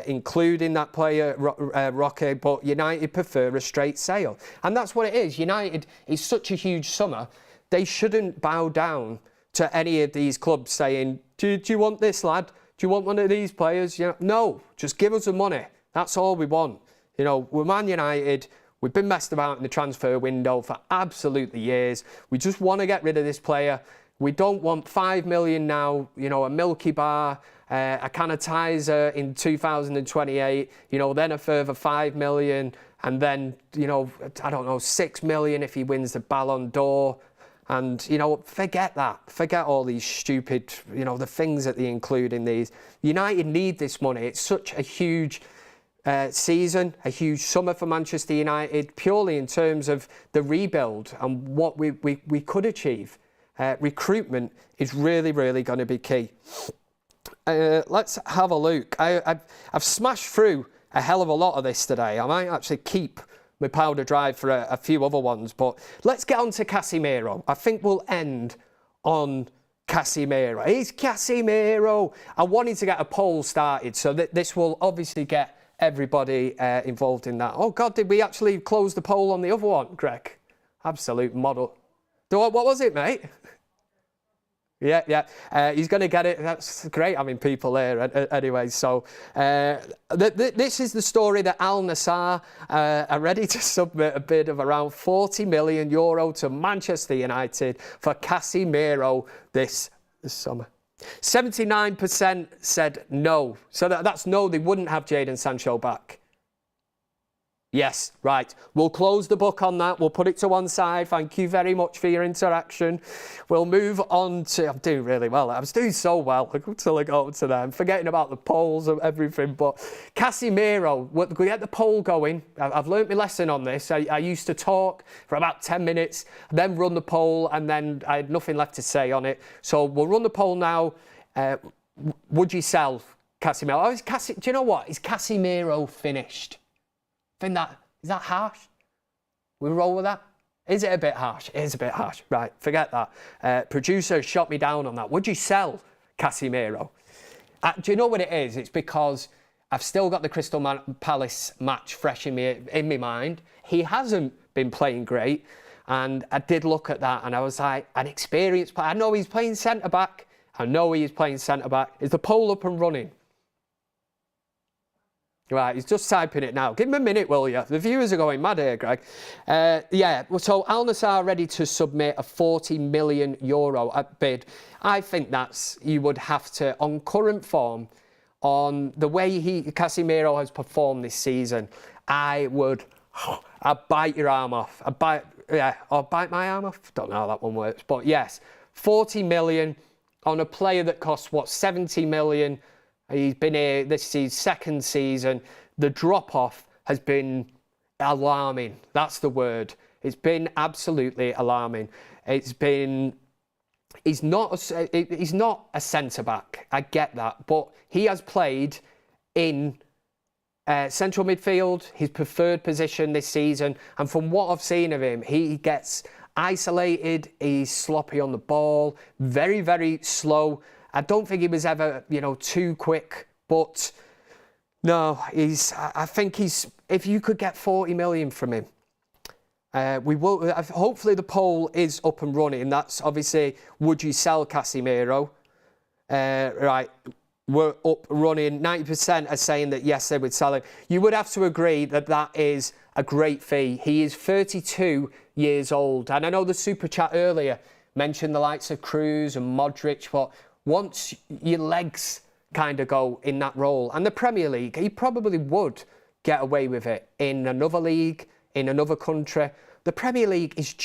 including that player, Roque, but United prefer a straight sale. And that's what it is. United is such a huge summer. They shouldn't bow down to any of these clubs saying, do you want this, lad? Do you want one of these players? No, just give us the money. That's all we want. We're Man United. We've been messed about in the transfer window for absolutely years. We just want to get rid of this player. We don't want 5 million now, a Milky Bar, a Canitizer in 2028, then a further 5 million, and then, 6 million if he wins the Ballon d'Or. And, forget that. Forget all these stupid, the things that they include in these. United need this money. It's such a huge season, a huge summer for Manchester United, purely in terms of the rebuild and what we could achieve. Recruitment is really, really going to be key. Let's have a look. I've smashed through a hell of a lot of this today. I might actually keep my powder dry for a few other ones, but let's get on to Casemiro. I think we'll end on Casemiro. It's Casemiro. I wanted to get a poll started, so that this will obviously get everybody involved in that. Oh God, did we actually close the poll on the other one, Greg? Absolute model. What was it, mate? Yeah. He's going to get it. That's great having people there anyway. So this is the story that Al Nassr are ready to submit a bid of around €40 million to Manchester United for Casemiro this summer. 79% said no. So that's no, they wouldn't have Jadon Sancho back. Yes, right. We'll close the book on that. We'll put it to one side. Thank you very much for your interaction. We'll move on to... I'm doing really well. I was doing so well until I got to them. Forgetting about the polls and everything. But Casemiro, we get the poll going. I've learnt my lesson on this. I used to talk for about 10 minutes, then run the poll, and then I had nothing left to say on it. So we'll run the poll now. Would you sell Casemiro? Do you know what? Is Casemiro finished? Is that harsh? We roll with that? Is it a bit harsh? It is a bit harsh. Right, forget that. Producer shot me down on that. Would you sell Casemiro? Do you know what it is? It's because I've still got the Crystal Palace match fresh in my mind. He hasn't been playing great. And I did look at that and I was like, an experienced player. I know he's playing centre-back. Is the poll up and running? Right, he's just typing it now. Give him a minute, will you? The viewers are going mad here, Greg. So Al Nassr are ready to submit a €40 million bid. I think you would have to, on current form, on the way Casemiro has performed this season, I'd bite your arm off. Or bite my arm off? Don't know how that one works. But yes, 40 million on a player that costs, 70 million. He's been here, this is his second season. The drop-off has been alarming. That's the word. It's been absolutely alarming. He's not a centre-back. I get that. But he has played in central midfield, his preferred position this season. And from what I've seen of him, he gets isolated. He's sloppy on the ball, very, very slow. I don't think he was ever, too quick, but no, I think if you could get 40 million from him, we will. Hopefully the poll is up and running. That's obviously, would you sell Casemiro? Right, we're up running. 90% are saying that yes, they would sell him. You would have to agree that that is a great fee. He is 32 years old, and I know the super chat earlier mentioned the likes of Cruz and Modric, but once your legs kind of go in that role, and the Premier League, he probably would get away with it in another league, in another country. The Premier League is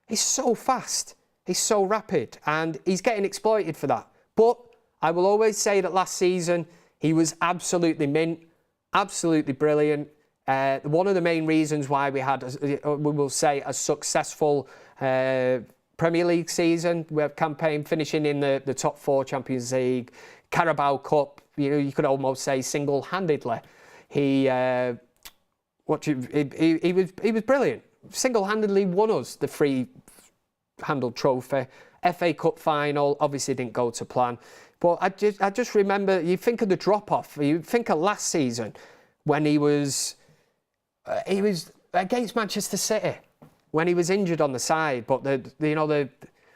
it's so fast, it's so rapid, and he's getting exploited for that. But I will always say that last season, he was absolutely mint, absolutely brilliant. One of the main reasons why we had, we will say, a successful Premier League season. We have campaign finishing in the top 4 Champions League, Carabao Cup. You could almost say single-handedly. He was brilliant. Single-handedly won us the three-handled trophy. FA Cup final obviously didn't go to plan, but I just remember. You think of the drop-off. You think of last season when he was against Manchester City, when he was injured on the side, but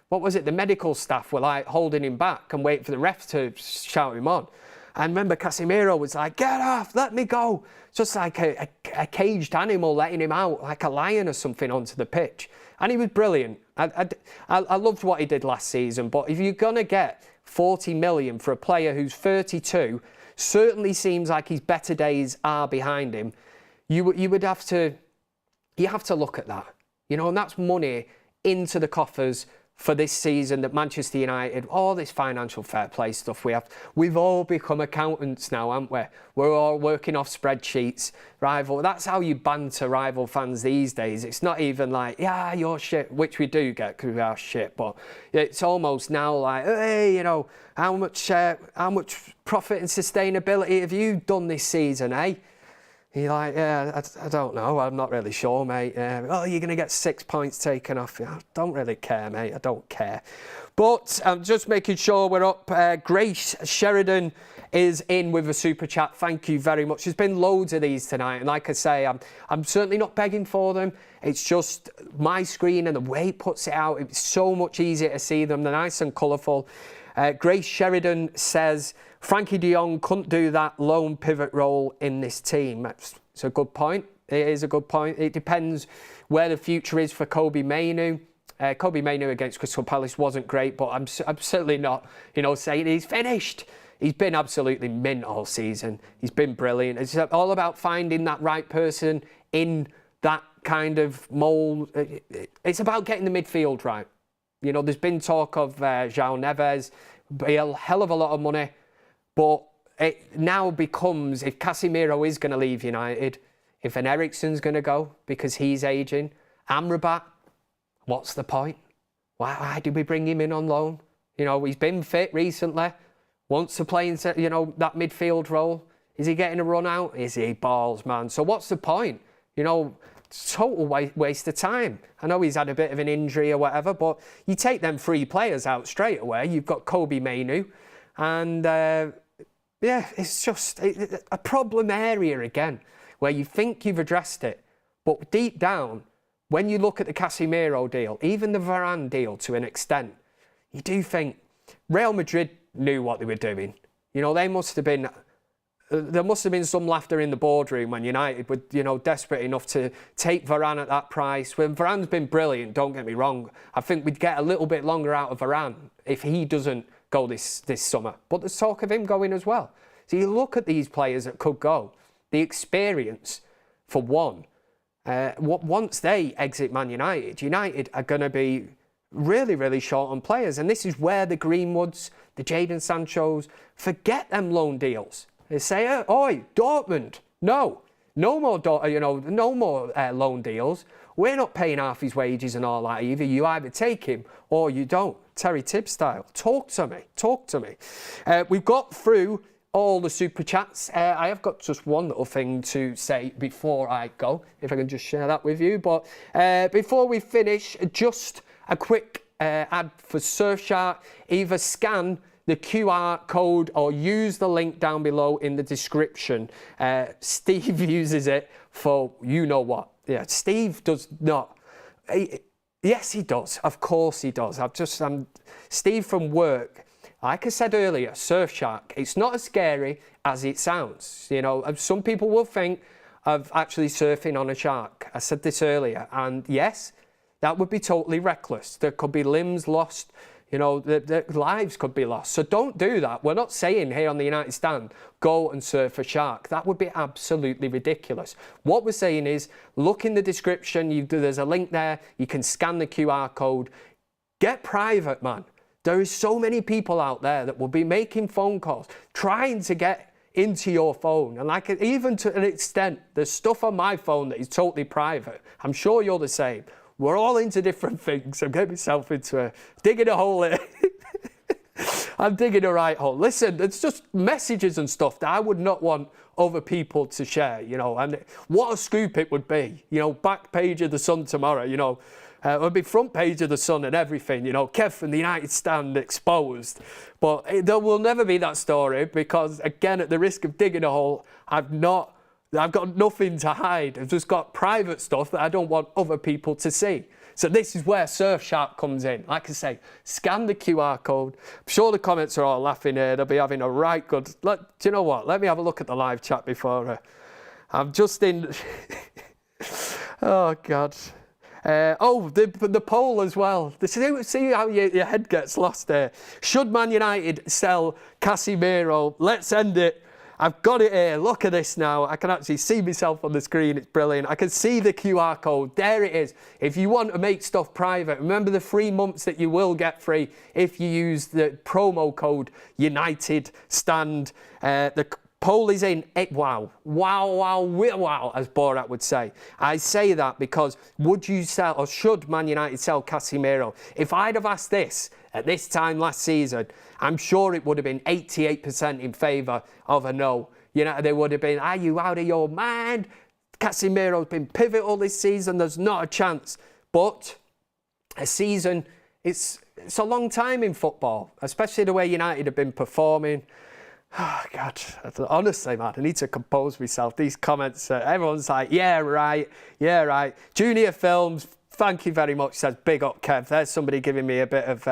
what was it? The medical staff were like holding him back and waiting for the ref to shout him on. And remember, Casemiro was like, "Get off, let me go." Just like a caged animal letting him out, like a lion or something, onto the pitch. And he was brilliant. I loved what he did last season. But if you're going to get 40 million for a player who's 32, certainly seems like his better days are behind him, you would have to look at that. And that's money into the coffers for this season that Manchester United, all this financial fair play stuff we've all become accountants now, haven't we? We're all working off spreadsheets. That's how you banter rival fans these days. It's not even like, yeah, you're shit, which we do get because we are shit, but it's almost now like, hey, how much profit and sustainability have you done this season, eh? You're like, yeah, I don't know. I'm not really sure, mate. You're going to get 6 points taken off you. I don't really care, mate. I don't care. But I'm just making sure we're up. Grace Sheridan is in with a super chat. Thank you very much. There's been loads of these tonight. And like I say, I'm certainly not begging for them. It's just my screen and the way it puts it out. It's so much easier to see them. They're nice and colourful. Grace Sheridan says, Frankie de Jong couldn't do that lone pivot role in this team. It's a good point. It is a good point. It depends where the future is for Kobe Mainoo. Kobe Mainoo against Crystal Palace wasn't great, but I'm certainly not, saying he's finished. He's been absolutely mint all season. He's been brilliant. It's all about finding that right person in that kind of mould. It's about getting the midfield right. There's been talk of João Neves, a hell of a lot of money, but it now becomes, if Casemiro is going to leave United, if an Eriksen's going to go because he's ageing, Amrabat, what's the point? Why did we bring him in on loan? He's been fit recently, wants to play in, that midfield role. Is he getting a run out? Is he? Balls, man. So what's the point? Total waste of time. I know he's had a bit of an injury or whatever, but you take them 3 players out straight away. You've got Kobe Mainoo, and it's just a problem area again, where you think you've addressed it, but deep down, when you look at the Casemiro deal, even the Varane deal to an extent, you do think Real Madrid knew what they were doing. There must have been some laughter in the boardroom when United were, desperate enough to take Varane at that price. When Varane's been brilliant, don't get me wrong. I think we'd get a little bit longer out of Varane if he doesn't go this summer. But there's talk of him going as well. So you look at these players that could go. The experience, for one. Once they exit Man United, United are going to be really, really short on players. And this is where the Greenwoods, the Jadon Sanchos, forget them loan deals. They say, oi, Dortmund, no more loan deals. We're not paying half his wages and all that either. You either take him or you don't. Terry Tibbs style. Talk to me. We've got through all the super chats. I have got just one little thing to say before I go, if I can just share that with you. But before we finish, just a quick ad for Surfshark. Either scan the QR code or use the link down below in the description. Steve uses it for you know what. Yeah, Steve does not. Yes, he does. Of course he does. Steve from work. Like I said earlier, Surfshark, it's not as scary as it sounds. You know, some people will think of actually surfing on a shark. I said this earlier, and yes, that would be totally reckless. There could be limbs lost, you know, the lives could be lost. So don't do that. We're not saying here on the United Stand, go and surf a shark. That would be absolutely ridiculous. What we're saying is, look in the description, there's a link there, you can scan the QR code. Get private, man. There is so many people out there that will be making phone calls, trying to get into your phone. And like, even to an extent, there's stuff on my phone that is totally private. I'm sure you're the same. We're all into different things. I'm getting myself into digging a hole here. I'm digging a right hole. Listen, it's just messages and stuff that I would not want other people to share, you know, and what a scoop it would be. You know, back page of the Sun tomorrow, you know, it would be front page of the Sun and everything, you know, Kev from the United Stand exposed. But there will never be that story because, again, at the risk of digging a hole, I've got nothing to hide. I've just got private stuff that I don't want other people to see. So this is where Surfshark comes in. Like I say, scan the QR code. I'm sure the comments are all laughing here. They'll be having a right good... Do you know what? Let me have a look at the live chat before... I'm just in... Oh, God. The poll as well. See how your head gets lost there. Should Man United sell Casemiro? Let's end it. I've got it here. Look at this now. I can actually see myself on the screen. It's brilliant. I can see the QR code. There it is. If you want to make stuff private, remember the 3 months that you will get free if you use the promo code UNITEDSTAND. The poll is in. Wow, as Borat would say. I say that because would you sell or should Man United sell Casemiro? If I'd have asked this at this time last season, I'm sure it would have been 88% in favour of a no. You know, they would have been, are you out of your mind? Casemiro's been pivotal this season. There's not a chance. But a season, it's a long time in football, especially the way United have been performing. Oh, God, honestly, man, I need to compose myself. These comments, everyone's like, yeah, right. Junior Films, thank you very much, says big up, Kev. There's somebody giving me a bit of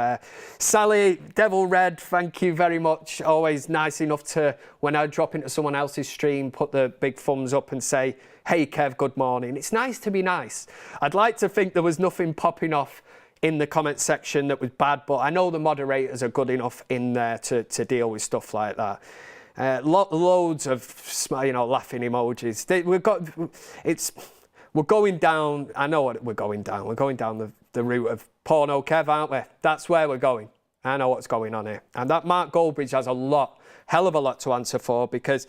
Sally, Devil Red, thank you very much. Always nice enough to, when I drop into someone else's stream, put the big thumbs up and say, hey, Kev, good morning. It's nice to be nice. I'd like to think there was nothing popping off in the comment section that was bad, but I know the moderators are good enough in there to deal with stuff like that. Loads of, you know, laughing emojis. We're going down. I know what we're going down. We're going down the route of porno, Kev, aren't we? That's where we're going. I know what's going on here. And that Mark Goldbridge has hell of a lot to answer for because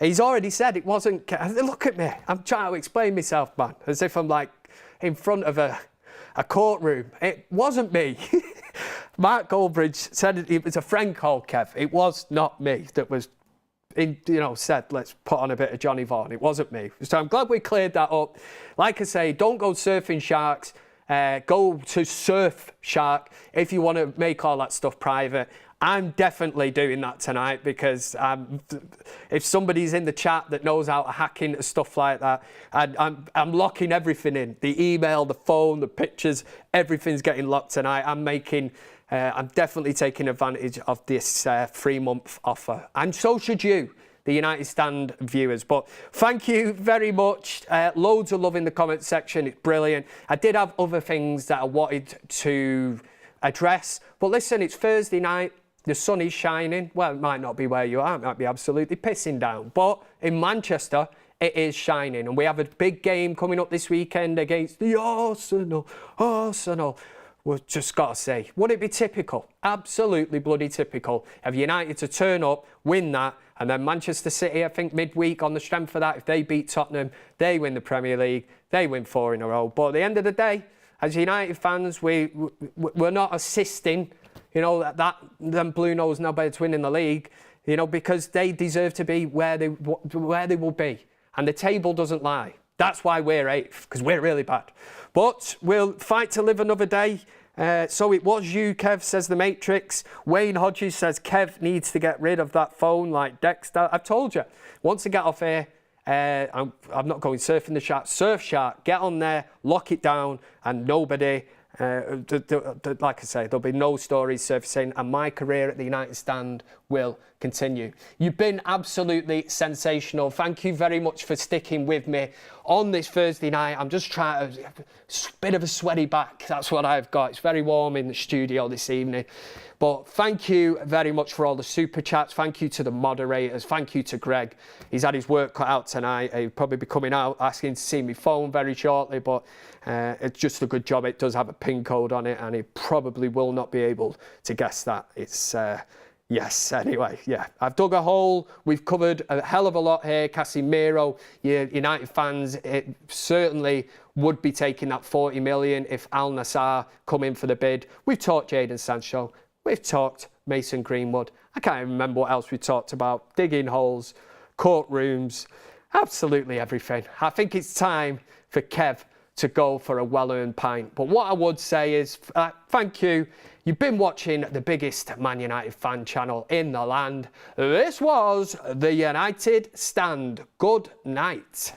he's already said it wasn't. Look at me. I'm trying to explain myself, man, as if I'm like in front of a courtroom. It wasn't me. Mark Goldbridge said it was a friend called Kev. It was not me that was, said, let's put on a bit of Johnny Vaughan. It wasn't me. So I'm glad we cleared that up. Like I say, don't go surfing sharks. Go to Surfshark if you want to make all that stuff private. I'm definitely doing that tonight because if somebody's in the chat that knows how to hack into stuff like that, I'm locking everything in. The email, the phone, the pictures, everything's getting locked tonight. I'm definitely taking advantage of this 3-month offer. And so should you, the United Stand viewers. But thank you very much. Loads of love in the comment section. It's brilliant. I did have other things that I wanted to address. But listen, it's Thursday night. The sun is shining. Well, it might not be where you are. It might be absolutely pissing down. But in Manchester, it is shining. And we have a big game coming up this weekend against the Arsenal. We've just got to say, would it be typical? Absolutely bloody typical of United to turn up, win that, and then Manchester City, I think, midweek on the strength of that, if they beat Tottenham, they win the Premier League, they win 4 in a row. But at the end of the day, as United fans, we're not assisting, that them Blue Nose knobheads winning the league, because they deserve to be where they will be. And the table doesn't lie. That's why we're 8th, because we're really bad. But we'll fight to live another day. So it was you, Kev, says the Matrix. Wayne Hodges says Kev needs to get rid of that phone like Dexter. I've told you, once I get off here, I'm not going surfing the shark. Surfshark, get on there, lock it down, and nobody, like I say, there'll be no stories surfacing, and my career at the United Stand will continue. You've been absolutely sensational. Thank you very much for sticking with me on this Thursday night. I'm just trying to, bit of a sweaty back. That's what I've got. It's very warm in the studio this evening. But thank you very much for all the super chats. Thank you to the moderators. Thank you to Greg. He's had his work cut out tonight. He'll probably be coming out asking to see my phone very shortly, but it's just a good job. It does have a PIN code on it, and he probably will not be able to guess that. It's yes, anyway, yeah. I've dug a hole. We've covered a hell of a lot here. Casemiro, United fans, it certainly would be taking that 40 million if Al Nassr come in for the bid. We've talked Jadon Sancho. We've talked Mason Greenwood. I can't even remember what else we talked about. Digging holes, courtrooms, absolutely everything. I think it's time for Kev to go for a well-earned pint. But what I would say is thank you. You've been watching the biggest Man United fan channel in the land. This was the United Stand. Good night.